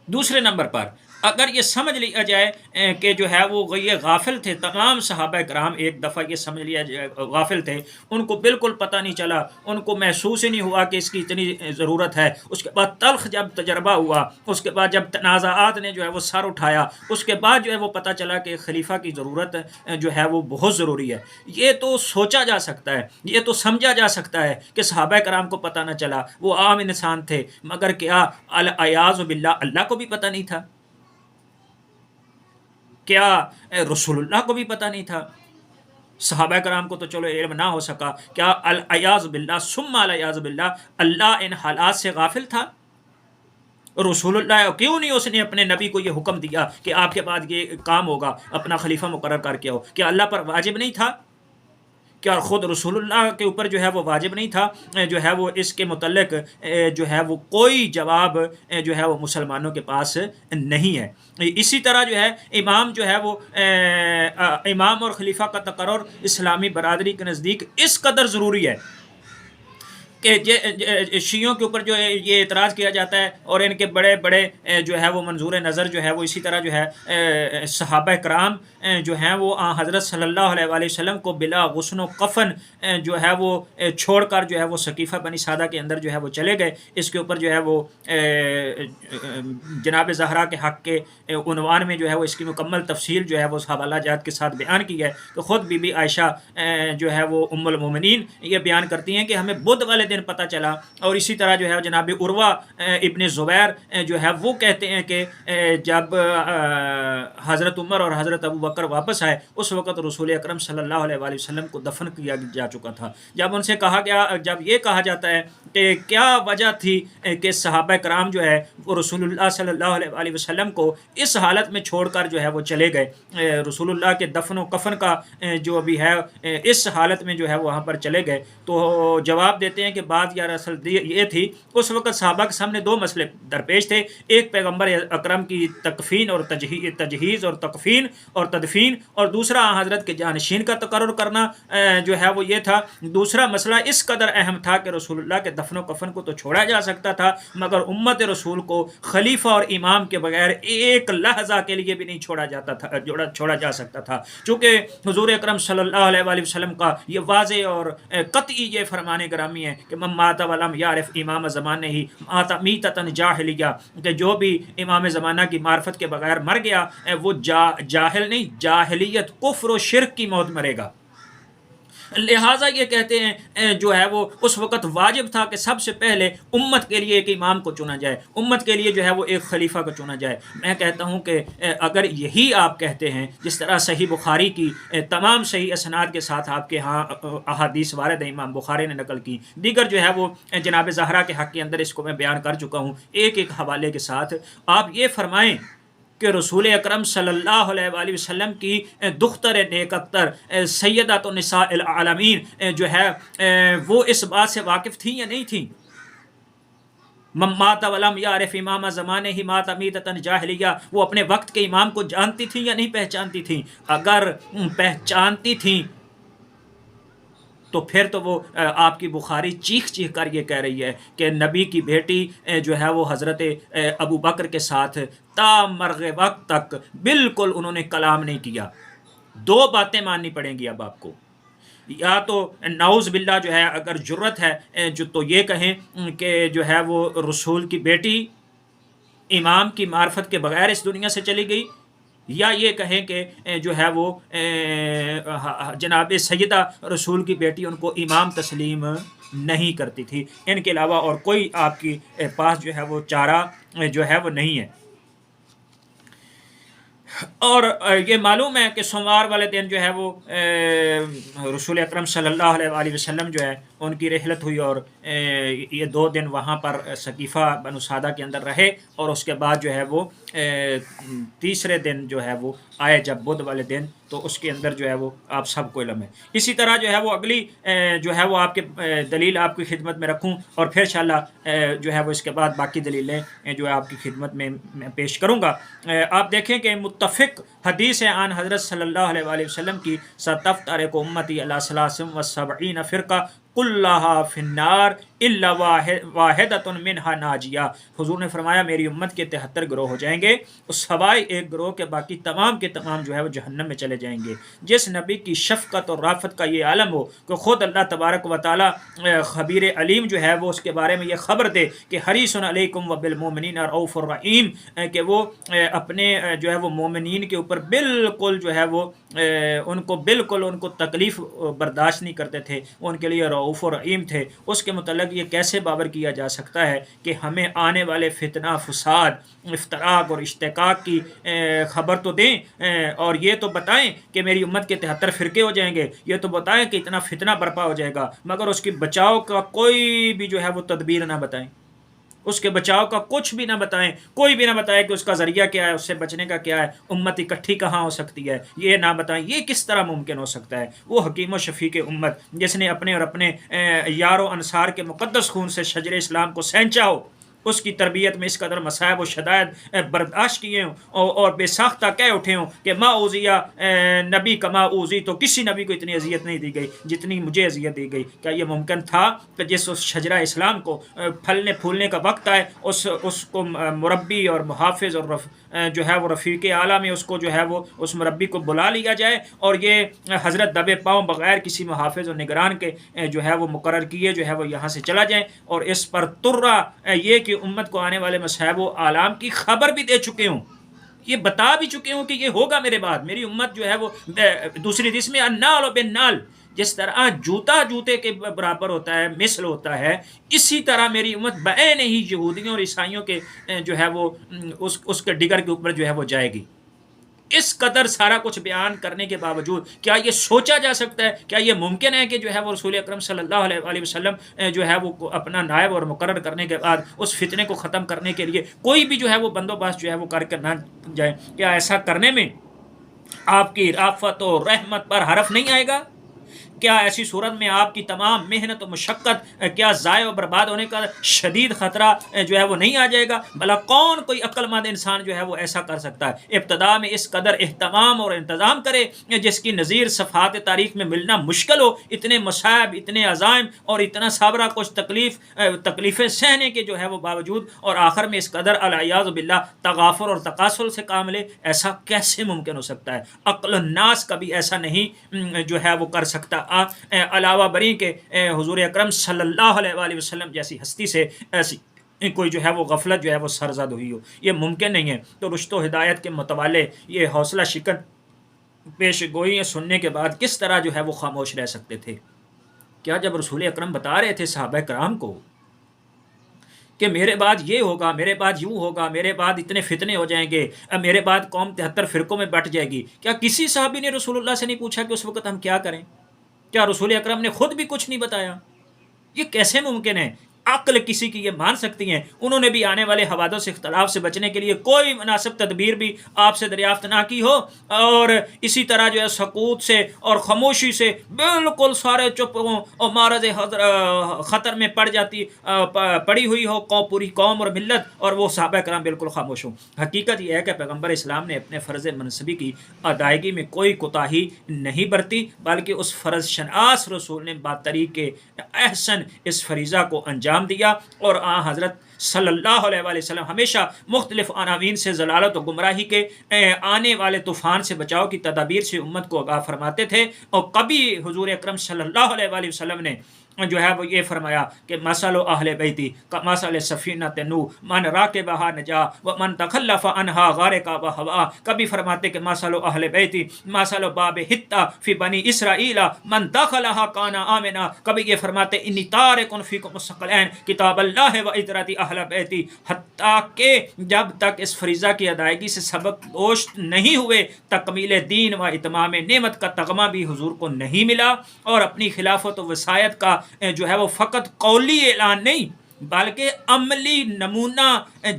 دوسرے نمبر پر اگر یہ سمجھ لیا جائے کہ جو ہے وہ یہ غافل تھے، تمام صحابہ کرام ایک دفعہ یہ سمجھ لیا جائے غافل تھے، ان کو بالکل پتہ نہیں چلا، ان کو محسوس ہی نہیں ہوا کہ اس کی اتنی ضرورت ہے. اس کے بعد تلخ جب تجربہ ہوا، اس کے بعد جب تنازعات نے جو ہے وہ سر اٹھایا، اس کے بعد جو ہے وہ پتہ چلا کہ خلیفہ کی ضرورت جو ہے وہ بہت ضروری ہے. یہ تو سوچا جا سکتا ہے، یہ تو سمجھا جا سکتا ہے کہ صحابہ کرام کو پتہ نہ چلا، وہ عام انسان تھے، مگر کیا الیاذ باللہ اللہ کو بھی پتہ نہیں تھا؟ کیا رسول اللہ کو بھی پتہ نہیں تھا؟ صحابہ کرام کو تو چلو علم نہ ہو سکا، کیا الیاذ باللہ ثم الیاذ باللہ اللہ ان حالات سے غافل تھا؟ رسول اللہ کیوں نہیں اس نے اپنے نبی کو یہ حکم دیا کہ آپ کے بعد یہ کام ہوگا، اپنا خلیفہ مقرر کر کے ہو؟ کیا اللہ پر واجب نہیں تھا؟ کیا خود رسول اللہ کے اوپر جو ہے وہ واجب نہیں تھا جو ہے وہ اس کے متعلق جو ہے وہ کوئی جواب جو ہے وہ مسلمانوں کے پاس نہیں ہے؟ اسی طرح جو ہے امام جو ہے وہ امام اور خلیفہ کا تقرر اسلامی برادری کے نزدیک اس قدر ضروری ہے کہ شیعوں کے اوپر جو ہے یہ اعتراض کیا جاتا ہے اور ان کے بڑے بڑے جو ہے وہ منظور نظر جو ہے وہ اسی طرح جو ہے صحابہ کرام جو ہیں وہ حضرت صلی اللہ علیہ وآلہ وسلم کو بلا غسل و کفن جو ہے وہ چھوڑ کر جو ہے وہ سقیفہ بنی سعدہ کے اندر جو ہے وہ چلے گئے. اس کے اوپر جو ہے وہ جناب زہرا کے حق کے عنوان میں جو ہے وہ اس کی مکمل تفصیل جو ہے وہ حوالہ جات کے ساتھ بیان کی ہے. تو خود بی بی عائشہ جو ہے وہ ام المومنین یہ بیان کرتی ہیں کہ ہمیں بدھ والے دن پتہ چلا، اور اسی طرح جو ہے جناب عروہ ابن زبیر جو ہے وہ کہتے ہیں کہ جب حضرت عمر اور حضرت ابو بکر واپس آئے اس وقت رسول اکرم صلی اللہ علیہ وآلہ وسلم کو دفن کیا جا چکا تھا. جب ان سے کہا گیا، جب یہ کہا جاتا ہے کہ کیا وجہ تھی کہ صحابہ کرام جو ہے وہ رسول اللہ صلی اللہ علیہ وآلہ وسلم کو اس حالت میں چھوڑ کر جو ہے وہ چلے گئے، رسول اللہ کے دفن و کفن کا جو بھی ہے اس حالت میں جو ہے وہاں پر چلے گئے، تو جواب دیتے ہیں کہ بات یا اصل یہ تھی اس وقت صحابہ کے سامنے دو مسئلے درپیش تھے. ایک پیغمبر اکرم کی تکفین اور تجہیز اور تکفین اور تدفین، اور دوسرا حضرت کے جانشین کا تقرر کرنا جو ہے وہ یہ تھا. دوسرا مسئلہ اس قدر اہم تھا کہ رسول اللہ کے دفن و کفن کو تو چھوڑا جا سکتا تھا، مگر امت رسول کو خلیفہ اور امام کے بغیر ایک لحظہ کے لیے بھی نہیں چھوڑا جا سکتا تھا، چونکہ حضور اکرم صلی اللہ علیہ وآلہ وسلم کا یہ واضح اور قطعی یہ فرمان گرامی ہے کہ من مات ولم یعرف امام زمانہ ہی مات میتۃ جاہلیہ، کہ جو بھی امام زمانہ کی معرفت کے بغیر مر گیا وہ جاہل نہیں، جاہلیت کفر و شرک کی موت مرے گا. لہٰذا یہ کہتے ہیں جو ہے وہ اس وقت واجب تھا کہ سب سے پہلے امت کے لیے ایک امام کو چنا جائے، امت کے لیے جو ہے وہ ایک خلیفہ کو چنا جائے. میں کہتا ہوں کہ اگر یہی آپ کہتے ہیں، جس طرح صحیح بخاری کی تمام صحیح اسناد کے ساتھ آپ کے ہاں احادیث وارد ہیں، امام بخاری نے نقل کی، دیگر جو ہے وہ جناب زہرا کے حق کے اندر اس کو میں بیان کر چکا ہوں ایک ایک حوالے کے ساتھ. آپ یہ فرمائیں کہ رسول اکرم صلی اللہ علیہ وآلہ وسلم کی دختر نیک اختر سیدۃ النساء العالمین جو ہے وہ اس بات سے واقف تھیں یا نہیں تھیں؟ من مات ولم یعرف امام زمانہ ہی مات میتۃ جاہلیہ، وہ اپنے وقت کے امام کو جانتی تھیں یا نہیں پہچانتی تھیں؟ اگر پہچانتی تھیں تو پھر تو وہ آپ کی بخاری چیخ چیخ کر یہ کہہ رہی ہے کہ نبی کی بیٹی جو ہے وہ حضرت ابو بکر کے ساتھ تا مرغ وقت تک بالکل انہوں نے کلام نہیں کیا. دو باتیں ماننی پڑیں گی اب آپ کو. یا تو نعوذ باللہ جو ہے اگر جرت ہے جو تو یہ کہیں کہ جو ہے وہ رسول کی بیٹی امام کی معرفت کے بغیر اس دنیا سے چلی گئی، یا یہ کہیں کہ جو ہے وہ جناب سیدہ رسول کی بیٹی ان کو امام تسلیم نہیں کرتی تھی. ان کے علاوہ اور کوئی آپ کی پاس جو ہے وہ چارہ جو ہے وہ نہیں ہے. اور یہ معلوم ہے کہ سوموار والے دن جو ہے وہ رسول اکرم صلی اللہ علیہ وآلہ وسلم جو ہے ان کی رحلت ہوئی، اور یہ 2 دن وہاں پر ثقیفہ بنو سعدہ کے اندر رہے، اور اس کے بعد جو ہے وہ تیسرے دن جو ہے وہ آئے جب بدھ والے دن، تو اس کے اندر جو ہے وہ آپ سب کو علم ہے. اسی طرح جو ہے وہ اگلی جو ہے وہ آپ کے دلیل آپ کی خدمت میں رکھوں، اور پھر انشاءاللہ جو ہے وہ اس کے بعد باقی دلیلیں جو ہے آپ کی خدمت میں پیش کروں گا. آپ دیکھیں کہ متفق حدیث عن حضرت صلی اللہ علیہ وآلہ وسلم کی ستفترق امتی علی 73 فرقہ کلھا فی النار الا واحدۃ منھا ناجیہ. حضور نے فرمایا میری امت کے 73 گروہ ہو جائیں گے، سوائے ایک گروہ کے باقی تمام کے تمام جو ہے وہ جہنم میں چلے جائیں گے. جس نبی کی شفقت اور رافت کا یہ عالم ہو کہ خود اللہ تبارک و تعالی خبیر علیم جو ہے وہ اس کے بارے میں یہ خبر دے کہ حریص علیکم وبالمؤمنین رؤوف الرحیم، کہ وہ اپنے جو ہے وہ مومنین کے اوپر بالکل جو ہے وہ ان کو تکلیف برداشت نہیں کرتے تھے، ان کے لیے رؤوف و رحیم تھے. اس کے متعلق یہ کیسے باور کیا جا سکتا ہے کہ ہمیں آنے والے فتنہ فساد افتراق اور اشتقاق کی خبر تو دیں، اور یہ تو بتائیں کہ میری امت کے 73 فرقے ہو جائیں گے، یہ تو بتائیں کہ اتنا فتنہ برپا ہو جائے گا، مگر اس کی بچاؤ کا کوئی بھی جو ہے وہ تدبیر نہ بتائیں، اس کے بچاؤ کا کچھ بھی نہ بتائیں، کوئی بھی نہ بتائے کہ اس کا ذریعہ کیا ہے، اس سے بچنے کا کیا ہے، امت اکٹھی کہاں ہو سکتی ہے، یہ نہ بتائیں. یہ کس طرح ممکن ہو سکتا ہے؟ وہ حکیم و شفیق امت جس نے اپنے اور اپنے یار و انصار کے مقدس خون سے شجر اسلام کو سینچا ہو، اس کی تربیت میں اس قدر مصائب و شدائد برداشت کیے ہوں اور بے ساختہ کہہ اٹھے ہوں کہ ما اوذیہ نبی کما اوذی، تو کسی نبی کو اتنی اذیت نہیں دی گئی جتنی مجھے اذیت دی گئی. کیا یہ ممکن تھا کہ جس اس شجرہ اسلام کو پھلنے پھولنے کا وقت آئے اس کو مربی اور محافظ اور جو ہے وہ رفیق اعلیٰ میں اس کو جو ہے وہ اس مربی کو بلا لیا جائے، اور یہ حضرت دبے پاؤں بغیر کسی محافظ اور نگران کے جو ہے وہ مقرر کیے جو ہے وہ یہاں سے چلا جائیں، اور اس پر ترہ یہ کہ امت کو آنے والے مصائب و آلام کی خبر بھی دے چکے ہوں، یہ بتا بھی چکے ہوں کہ یہ ہوگا میرے بعد. میری امت جو ہے وہ دوسری حدیث میں النال و بالنال، جس طرح جوتا جوتے کے برابر ہوتا ہے، مثل ہوتا ہے، اسی طرح میری امت بعین ہی یہودیوں اور عیسائیوں کے جو ہے وہ اس کے ڈگر کے اوپر جو ہے وہ جائے گی. اس قدر سارا کچھ بیان کرنے کے باوجود کیا یہ سوچا جا سکتا ہے، کیا یہ ممکن ہے کہ جو ہے وہ رسول اکرم صلی اللہ علیہ وآلہ وسلم جو ہے وہ اپنا نائب اور مقرر کرنے کے بعد اس فتنے کو ختم کرنے کے لیے کوئی بھی جو ہے وہ بندوبست جو ہے وہ کر کے نہ جائے؟ کیا ایسا کرنے میں آپ کی رافت و رحمت پر حرف نہیں آئے گا؟ کیا ایسی صورت میں آپ کی تمام محنت و مشقت کیا ضائع و برباد ہونے کا شدید خطرہ جو ہے وہ نہیں آ جائے گا؟ بھلا کون کوئی عقل مند انسان جو ہے وہ ایسا کر سکتا ہے؟ ابتدا میں اس قدر اہتمام اور انتظام کرے جس کی نظیر صفحات تاریخ میں ملنا مشکل ہو، اتنے مصائب، اتنے عزائم اور اتنا صابرہ کچھ تکلیفیں سہنے کے جو ہے وہ باوجود، اور آخر میں اس قدر العیاذ باللہ تغافر اور تقاصل سے کام لے. ایسا کیسے ممکن ہو سکتا ہے؟ عقل الناس کبھی ایسا نہیں جو ہے وہ کر سکتا، علاوہ بری کہ حضور اکرم صلی اللہ علیہ وآلہ وسلم جیسی ہستی سے ایسی کوئی جو ہے وہ غفلت جو ہے وہ سرزد ہوئی ہو، یہ ممکن نہیں ہے. تو رشد و ہدایت کے متوالے یہ حوصلہ شکن پیش گوئی سننے کے بعد کس طرح جو ہے وہ خاموش رہ سکتے تھے؟ کیا جب رسول اکرم بتا رہے تھے صحابہ کرام کو کہ میرے بعد یہ ہوگا، میرے بعد یوں ہوگا، میرے بعد اتنے فتنے ہو جائیں گے، میرے بعد قوم 73 فرقوں میں بٹ جائے گی، کیا کسی صحابی نے رسول اللہ سے نہیں پوچھا کہ اس وقت ہم کیا کریں؟ کیا رسول اکرم نے خود بھی کچھ نہیں بتایا؟ یہ کیسے ممکن ہے عقل کسی کی یہ مان سکتی ہیں؟ انہوں نے بھی آنے والے حوادث اختلاف سے بچنے کے لیے کوئی مناسب تدبیر بھی آپ سے دریافت نہ کی ہو، اور اسی طرح جو ہے سکوت سے اور خاموشی سے بالکل سارے چپ ہوں اور معرض خطر میں پڑی ہوئی ہو پوری قوم اور ملت، اور وہ صحابہ کرام بالکل خاموش ہوں۔ حقیقت یہ ہے کہ پیغمبر اسلام نے اپنے فرض منصبی کی ادائیگی میں کوئی کوتاہی نہیں برتی، بلکہ اس فرض شناس رسول نے بطریق احسن اس فریضہ کو انجام دیا، اور حضرت صلی اللہ علیہ وآلہ وسلم ہمیشہ مختلف عناوین سے ضلالت و گمراہی کے آنے والے طوفان سے بچاؤ کی تدابیر سے امت کو آگاہ فرماتے تھے، اور کبھی حضور اکرم صلی اللہ علیہ وآلہ وسلم نے جو ہے وہ یہ فرمایا کہ مثل اہل بیتی کمثل سفینۃ نوح من راکبھا نجا ومن تخلف عنھا غرق وہوا۔ کبھی فرماتے کہ مثل اہل بیتی مثل باب حتہ فی بنی اسرائیل من دخلھا کان آمنا۔ کبھی یہ فرماتے انی تارک فیکم الثقلین کتاب اللہ و عترۃ اہل بیتی، حتیٰ کہ جب تک اس فریضہ کی ادائیگی سے سبق دوش نہیں ہوئے تکمیل دین و اتمام نعمت کا تغمہ بھی حضور کو نہیں ملا، اور اپنی خلافت و وصایت کا جو ہے وہ فقط قولی اعلان نہیں بلکہ عملی نمونہ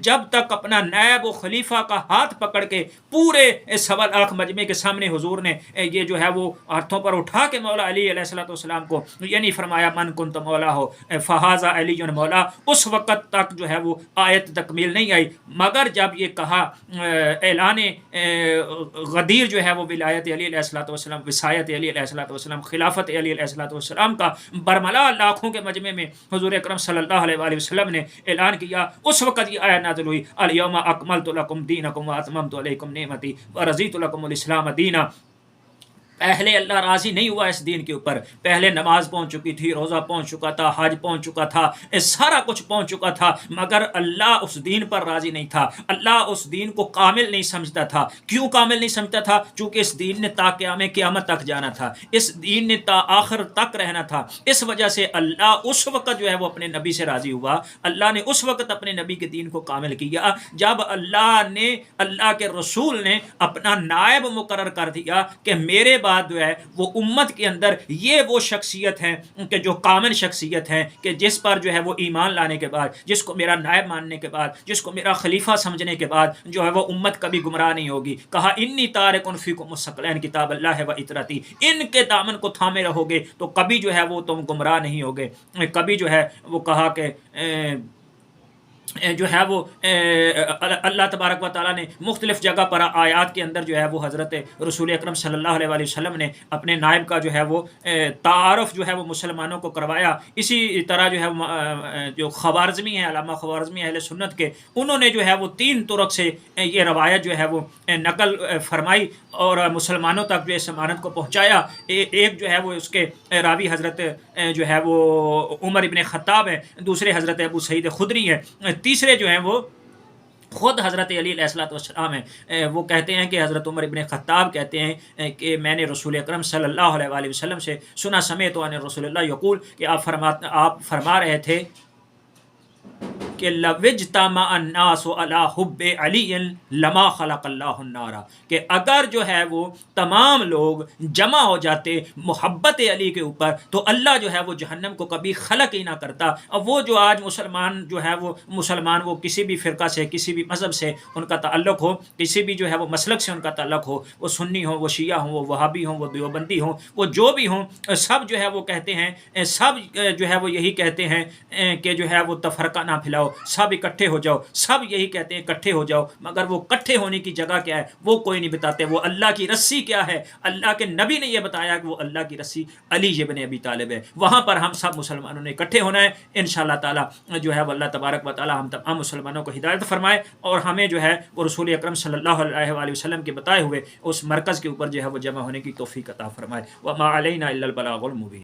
جب تک اپنا نائب و خلیفہ کا ہاتھ پکڑ کے پورے 1.25 مجمع کے سامنے حضور نے یہ جو ہے وہ ہاتھوں پر اٹھا کے مولا علی علیہ السلام کو یعنی فرمایا من کنت مولا ہو فہذا علی مولا، اس وقت تک جو ہے وہ آیت تکمیل نہیں آئی، مگر جب یہ کہا اعلان غدیر جو ہے وہ ولایت علی علیہ السلام، وصایت علی علیہ السلام، خلافت علی علیہ السلام کا برملا لاکھوں کے مجمع میں حضور اکرم صلی اللہ علیہ وآلہ وسلم نے اعلان کیا، اس وقت یہ آیت نازل ہوئی الیوم اکملت لکم دینکم واتممت علیکم نعمتی ورضیت لکم الاسلام دینا۔ پہلے اللہ راضی نہیں ہوا اس دین کے اوپر، پہلے نماز پہنچ چکی تھی، روزہ پہنچ چکا تھا، حج پہنچ چکا تھا، سارا کچھ پہنچ چکا تھا، مگر اللہ اس دین پر راضی نہیں تھا، اللہ اس دین کو کامل نہیں سمجھتا تھا۔ کیوں کامل نہیں سمجھتا تھا؟ چونکہ اس دین نے تا قیامت تک جانا تھا، اس دین نے تا آخر تک رہنا تھا، اس وجہ سے اللہ اس وقت جو ہے وہ اپنے نبی سے راضی ہوا، اللہ نے اس وقت اپنے نبی کے دین کو کامل کیا جب اللہ کے رسول نے اپنا نائب مقرر کر دیا کہ میرے بعد جو ہے وہ امت کے اندر یہ وہ شخصیت ہیں کہ جو کامل شخصیت ہیں، کہ جس پر جو ہے وہ ایمان لانے کے بعد، جس کو میرا نائب ماننے کے بعد، جس کو میرا خلیفہ سمجھنے کے بعد جو ہے وہ امت کبھی گمراہ نہیں ہوگی۔ کہا انی تارک فیکم الثقلین کتاب اللہ و عترتی، ان کے دامن کو تھامے رہو گے تو کبھی جو ہے وہ تم گمراہ نہیں ہوگے۔ کبھی جو ہے وہ کہا کہ جو ہے وہ اللہ تبارک و تعالیٰ نے مختلف جگہ پر آیات کے اندر جو ہے وہ حضرت رسول اکرم صلی اللہ علیہ وآلہ وسلم نے اپنے نائب کا جو ہے وہ تعارف جو ہے وہ مسلمانوں کو کروایا۔ اسی طرح جو ہے جو خوارزمی ہیں، علامہ خوارزمی اہل سنت کے، انہوں نے جو ہے وہ 3 طرق سے یہ روایت جو ہے وہ نقل فرمائی اور مسلمانوں تک جو اس امانت کو پہنچایا۔ ایک جو ہے وہ اس کے راوی حضرت جو ہے وہ عمر ابن خطاب ہے، دوسرے حضرت ابو سعید خدری ہے، تیسرے جو ہیں وہ خود حضرت علی علیہ السلام ہیں۔ وہ کہتے ہیں کہ حضرت عمر ابن خطاب کہتے ہیں کہ میں نے رسول اکرم صلی اللہ علیہ وآلہ وسلم سے سنا، سمیت عن رسول اللہ یقول، کہ آپ فرما رہے تھے کہ لوجتمع الناس علی حب علی لما خلق اللہ النار، کہ اگر جو ہے وہ تمام لوگ جمع ہو جاتے محبت علی کے اوپر تو اللہ جو ہے وہ جہنم کو کبھی خلق ہی نہ کرتا۔ اب وہ جو آج مسلمان وہ کسی بھی فرقہ سے، کسی بھی مذہب سے ان کا تعلق ہو، کسی بھی جو ہے وہ مسلک سے ان کا تعلق ہو، وہ سنی ہوں، وہ شیعہ ہوں، وہ وہابی ہوں، وہ دیوبندی ہوں، وہ جو بھی ہوں، سب جو ہے وہ کہتے ہیں، سب جو ہے وہ یہی کہتے ہیں کہ جو ہے وہ تفرقہ نہ پھیلاؤ، سب اکٹھے ہو جاؤ، سب یہی کہتے ہیں اکٹھے ہو جاؤ، مگر وہ اکٹھے ہونے کی جگہ کیا ہے وہ کوئی نہیں بتاتے۔ وہ اللہ کی رسی کیا ہے؟ اللہ کے نبی نے یہ بتایا کہ وہ اللہ کی رسی علی ابن ابی طالب ہے، وہاں پر ہم سب مسلمانوں نے اکٹھے ہونا ہے۔ انشاءاللہ تعالیٰ جو ہے وہ اللہ تبارک و تعالیٰ ہم تمام مسلمانوں کو ہدایت فرمائے اور ہمیں جو ہے وہ رسول اکرم صلی اللہ علیہ وآلہ وسلم کے بتائے ہوئے اس مرکز کے اوپر جو ہے وہ جمع ہونے کی توفیق عطا فرمائے۔ وما علینا الا البلاغ المبین۔